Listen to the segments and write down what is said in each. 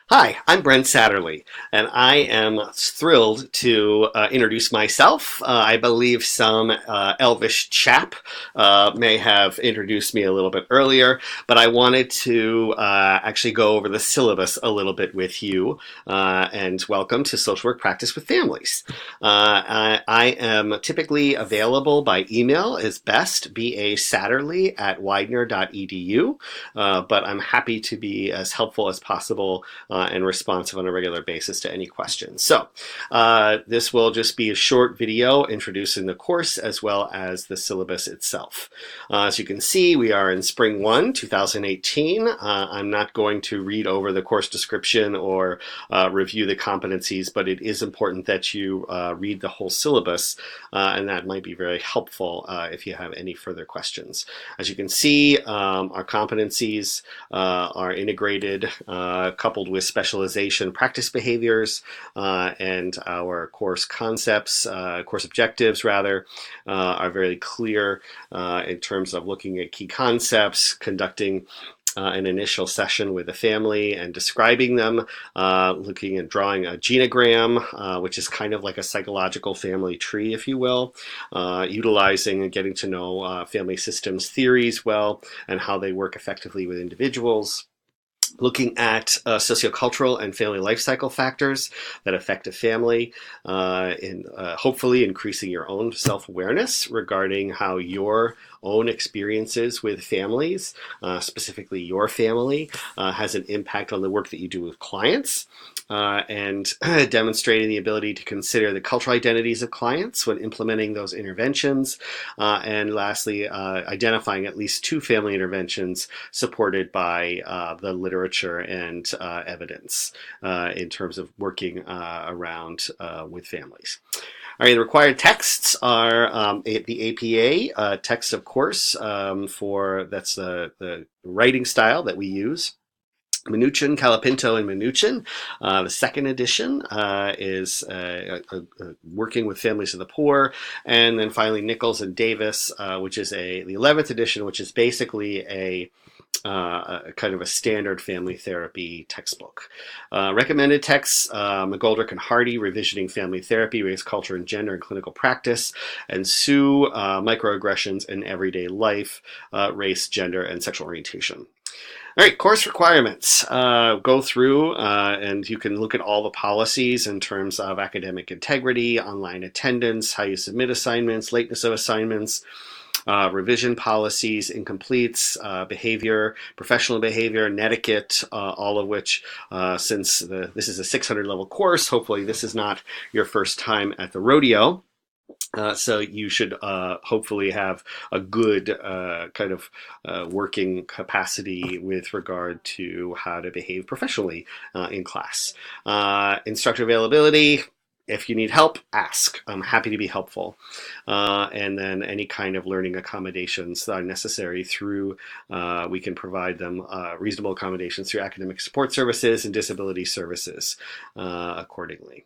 Hi, I'm Brent Satterley, and I am thrilled to introduce myself. I believe some elvish chap may have introduced me a little bit earlier, but I wanted to actually go over the syllabus a little bit with you. And welcome to Social Work Practice with Families. I am typically available by email as best, basatterley@widener.edu, but I'm happy to be as helpful as possible and responsive on a regular basis to any questions. So this will just be a short video introducing the course as well as the syllabus itself. As you can see, we are in Spring 1, 2018. I'm not going to read over the course description or review the competencies, but it is important that you read the whole syllabus, and that might be very helpful if you have any further questions. As you can see, our competencies are integrated, coupled with specialization practice behaviors, and our course concepts, course objectives rather, are very clear in terms of looking at key concepts, conducting an initial session with a family and describing them, looking at drawing a genogram, which is kind of like a psychological family tree, if you will, utilizing and getting to know family systems theories well and how they work effectively with individuals. Looking at sociocultural and family life cycle factors that affect a family, in hopefully increasing your own self-awareness regarding how your own experiences with families, specifically your family, has an impact on the work that you do with clients, and demonstrating the ability to consider the cultural identities of clients when implementing those interventions, and lastly, identifying at least 2 family interventions supported by the literature and evidence in terms of working around with families. All right, the required texts are the APA text, of course, that's the writing style that we use. Minuchin, Calapinto, and Minuchin. The second edition is Working with Families of the Poor. And then finally Nichols and Davis, which is the 11th edition, which is basically a kind of a standard family therapy textbook. Recommended texts, McGoldrick and Hardy, Revisioning Family Therapy, Race, Culture, and Gender in Clinical Practice, and Sue, Microaggressions in Everyday Life, Race, Gender, and Sexual Orientation. All right, course requirements. Go through and you can look at all the policies in terms of academic integrity, online attendance, how you submit assignments, lateness of assignments, revision policies, incompletes, behavior, professional behavior, netiquette, all of which, since this is a 600 level course, hopefully this is not your first time at the rodeo. So you should hopefully have a good kind of working capacity with regard to how to behave professionally in class. Instructor availability. If you need help, ask. I'm happy to be helpful. And then any kind of learning accommodations that are necessary through, we can provide them reasonable accommodations through academic support services and disability services accordingly.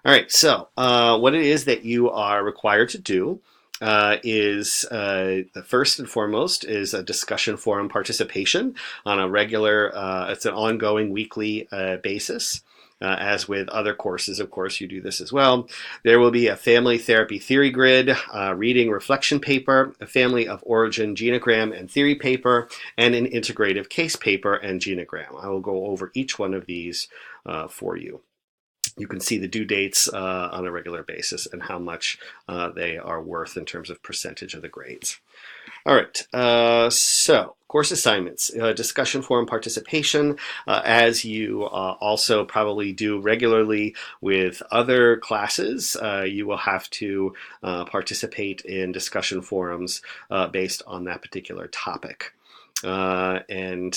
All right, so what it is that you are required to do is the first and foremost is a discussion forum participation on a regular, it's an ongoing weekly basis. As with other courses, of course, you do this as well. There will be a family therapy theory grid, reading reflection paper, a family of origin genogram and theory paper, and an integrative case paper and genogram. I will go over each one of these for you. You can see the due dates on a regular basis and how much they are worth in terms of percentage of the grades. All right, so course assignments, discussion forum participation, as you also probably do regularly with other classes, you will have to participate in discussion forums based on that particular topic. And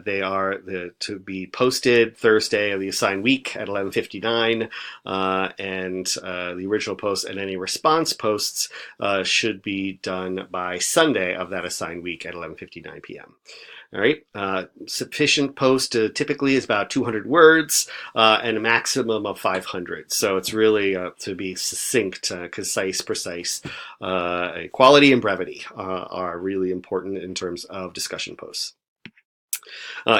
they are to be posted Thursday of the assigned week at 11:59, and the original post and any response posts should be done by Sunday of that assigned week at 11:59 p.m. All right, sufficient post typically is about 200 words and a maximum of 500. So it's really to be succinct, concise, precise. Quality and brevity are really important in terms of discussion posts.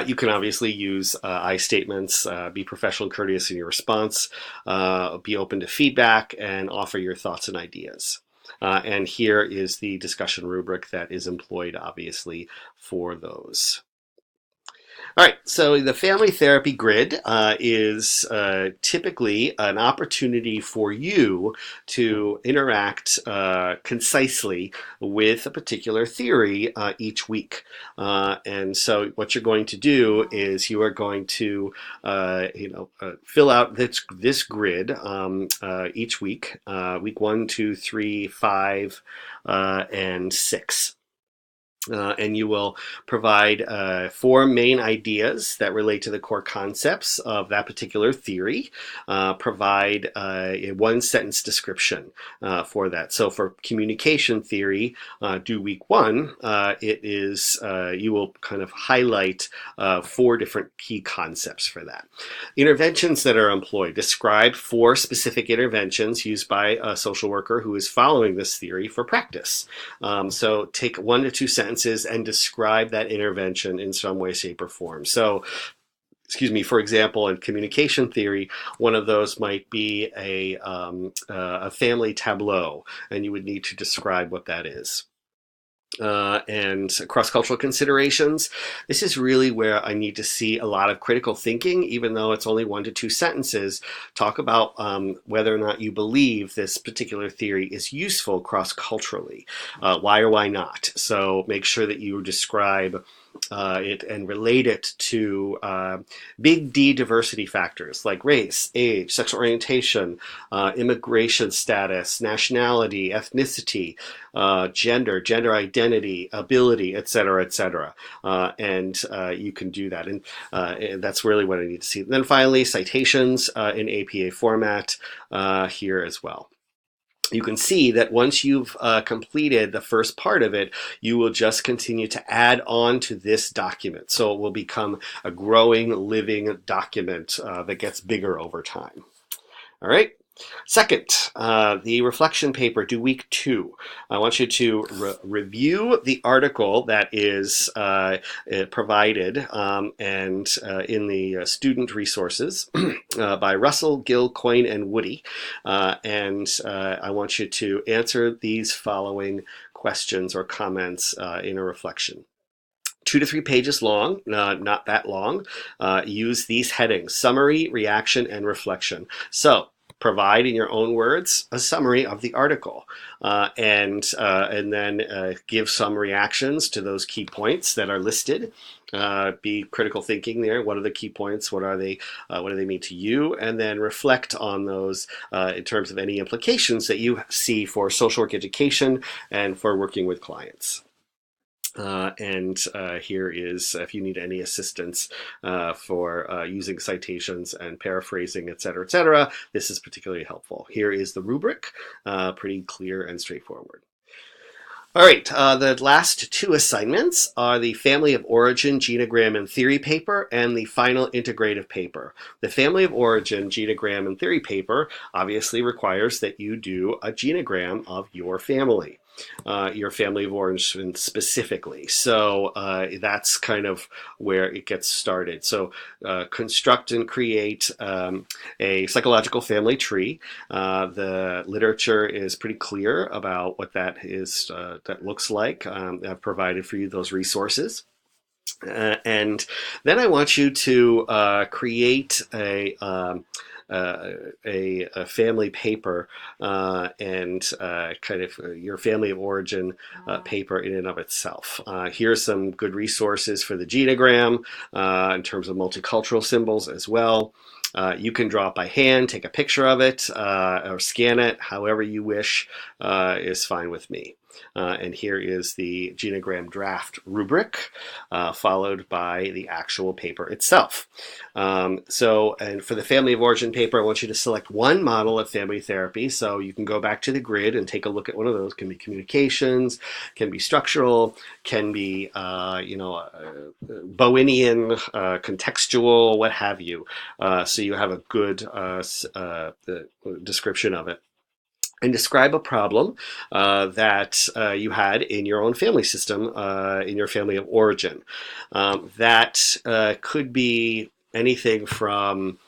You can obviously use I statements, be professional and courteous in your response, be open to feedback, and offer your thoughts and ideas. And here is the discussion rubric that is employed, obviously, for those. All right, so the family therapy grid is typically an opportunity for you to interact concisely with a particular theory each week. And so what you're going to do is you are going to, fill out this grid each week, week 1, 2, 3, 5, and 6. And you will provide 4 main ideas that relate to the core concepts of that particular theory. Provide a 1-sentence description for that. So for communication theory, do week 1, it is you will kind of highlight 4 different key concepts for that. Interventions that are employed. Describe 4 specific interventions used by a social worker who is following this theory for practice. So take 1 to 2 sentences and describe that intervention in some way, shape, or form. So, for example, in communication theory, one of those might be a family tableau, and you would need to describe what that is. And cross-cultural considerations. This is really where I need to see a lot of critical thinking, even though it's only 1 to 2 sentences. Talk about whether or not you believe this particular theory is useful cross-culturally. Why or why not? So make sure that you describe it and relate it to big D diversity factors like race, age, sexual orientation, immigration status, nationality, ethnicity, gender identity, ability, etc., etc. And you can do that. And that's really what I need to see. And then finally, citations in APA format here as well. You can see that once you've completed the first part of it, you will just continue to add on to this document. So it will become a growing, living document that gets bigger over time. All right. Second, the reflection paper due week 2. I want you to review the article that is provided and in the student resources by Russell, Gill, Coyne, and Woody. And I want you to answer these following questions or comments in a reflection. 2 to 3 pages long, not that long. Use these headings: summary, reaction, and reflection. So provide in your own words a summary of the article, and then give some reactions to those key points that are listed. Be critical thinking there. What are the key points? What are they? What do they mean to you? And then reflect on those in terms of any implications that you see for social work education and for working with clients. Here is, if you need any assistance for using citations and paraphrasing, etc., this is particularly helpful. Here is the rubric, pretty clear and straightforward. All right, the last 2 assignments are the Family of Origin Genogram and Theory paper and the final integrative paper. The Family of Origin Genogram and Theory paper obviously requires that you do a genogram of your family of origin specifically. So that's kind of where it gets started. So construct and create a psychological family tree. The literature is pretty clear about what that is, that looks like. I've provided for you those resources. And then I want you to create a family paper and kind of your family of origin paper in and of itself. Here's some good resources for the genogram in terms of multicultural symbols as well. You can draw it by hand, take a picture of it, or scan it, however you wish is fine with me. And here is the genogram draft rubric, followed by the actual paper itself. And for the family of origin paper, I want you to select one model of family therapy. So you can go back to the grid and take a look at one of those. Can be communications, can be structural, can be Bowenian, contextual, what have you. So you have a good description of it. and describe a problem that you had in your own family system, in your family of origin. That could be anything from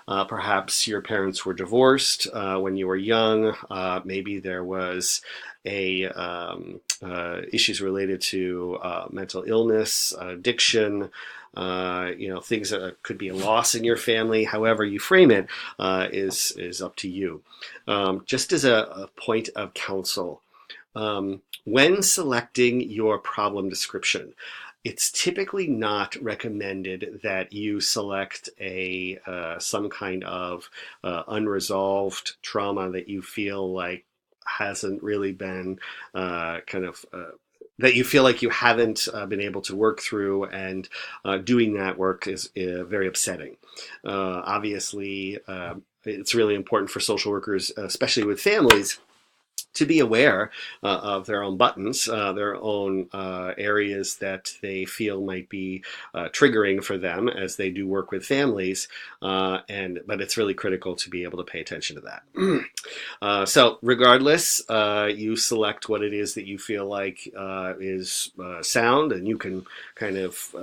perhaps your parents were divorced when you were young. Maybe there was issues related to mental illness, addiction, things that could be a loss in your family. However you frame it is up to you. Just as a point of counsel, when selecting your problem description, it's typically not recommended that you select some kind of unresolved trauma that you feel like hasn't really been that you feel like you haven't been able to work through, and doing that work is very upsetting. Obviously, it's really important for social workers, especially with families, to be aware of their own buttons, their own areas that they feel might be triggering for them as they do work with families. But it's really critical to be able to pay attention to that. So regardless, you select what it is that you feel like is sound, and you can kind of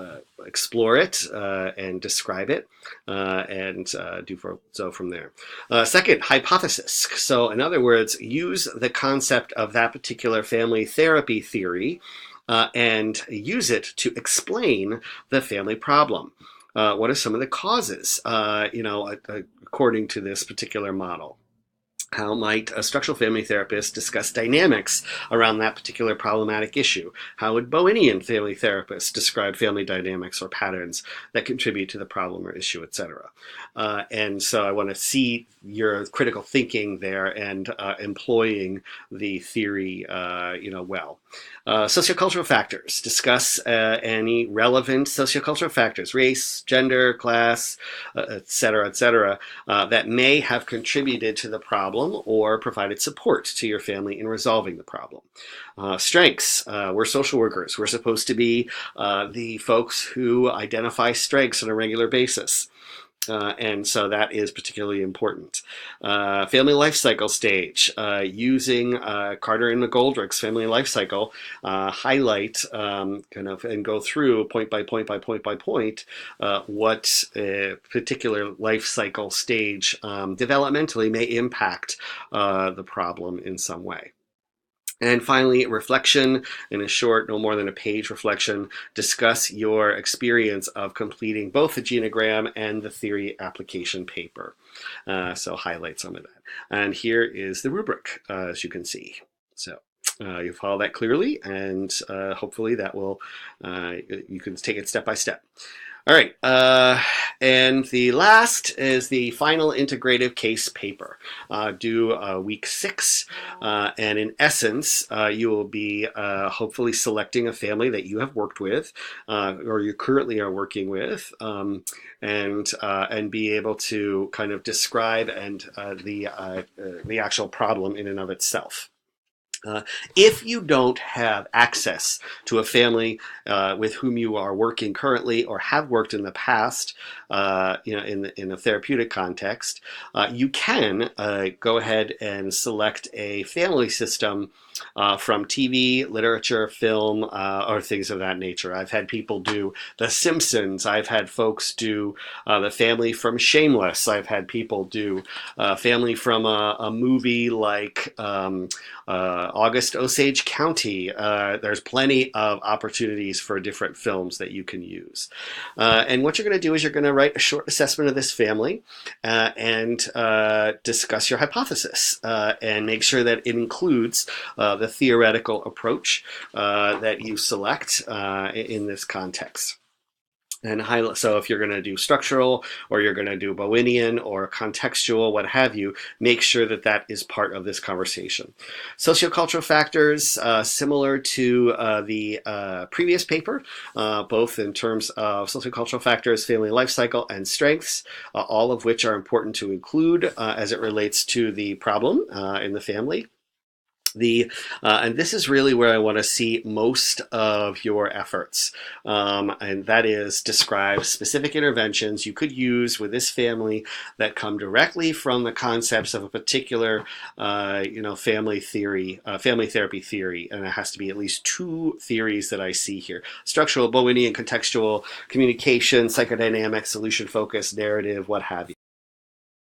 explore it and describe it and so from there. Second, hypothesis. So in other words, use the concept of that particular family therapy theory and use it to explain the family problem. What are some of the causes, according to this particular model? How might a structural family therapist discuss dynamics around that particular problematic issue? How would Bowenian family therapists describe family dynamics or patterns that contribute to the problem or issue, etc.? And so I want to see your critical thinking there and employing the theory, well. Sociocultural factors. Discuss any relevant sociocultural factors, race, gender, class, etc., that may have contributed to the problem or provided support to your family in resolving the problem. Strengths. We're social workers. We're supposed to be the folks who identify strengths on a regular basis. And so that is particularly important. Family life cycle stage. Using Carter and McGoldrick's family life cycle, highlight and go through point by point what a particular life cycle stage developmentally may impact the problem in some way. And finally, reflection. In a short, no more than a page reflection, discuss your experience of completing both the genogram and the theory application paper. So highlight some of that. And here is the rubric, as you can see. So you follow that clearly, and hopefully that will, you can take it step by step. All right, and the last is the final integrative case paper, due week 6, and in essence, you will be hopefully selecting a family that you have worked with, or you currently are working with, and be able to kind of describe the actual problem in and of itself. If you don't have access to a family with whom you are working currently or have worked in the past, in a therapeutic context, you can go ahead and select a family system from TV, literature, film, or things of that nature. I've had people do The Simpsons. I've had folks do the family from Shameless. I've had people do family from a movie like August Osage County. There's plenty of opportunities for different films that you can use. And what you're going to do is you're going to write a short assessment of this family and discuss your hypothesis and make sure that it includes the theoretical approach that you select in this context. And so if you're going to do structural, or you're going to do Bowenian or contextual, what have you, make sure that that is part of this conversation. Sociocultural factors, similar to the previous paper, both in terms of sociocultural factors, family life cycle, and strengths, all of which are important to include as it relates to the problem in the family. And this is really where I want to see most of your efforts, and that is describe specific interventions you could use with this family that come directly from the concepts of a particular, family therapy theory, and it has to be at least two theories that I see here: structural, Bowenian, contextual, communication, psychodynamic, solution focused, narrative, what have you.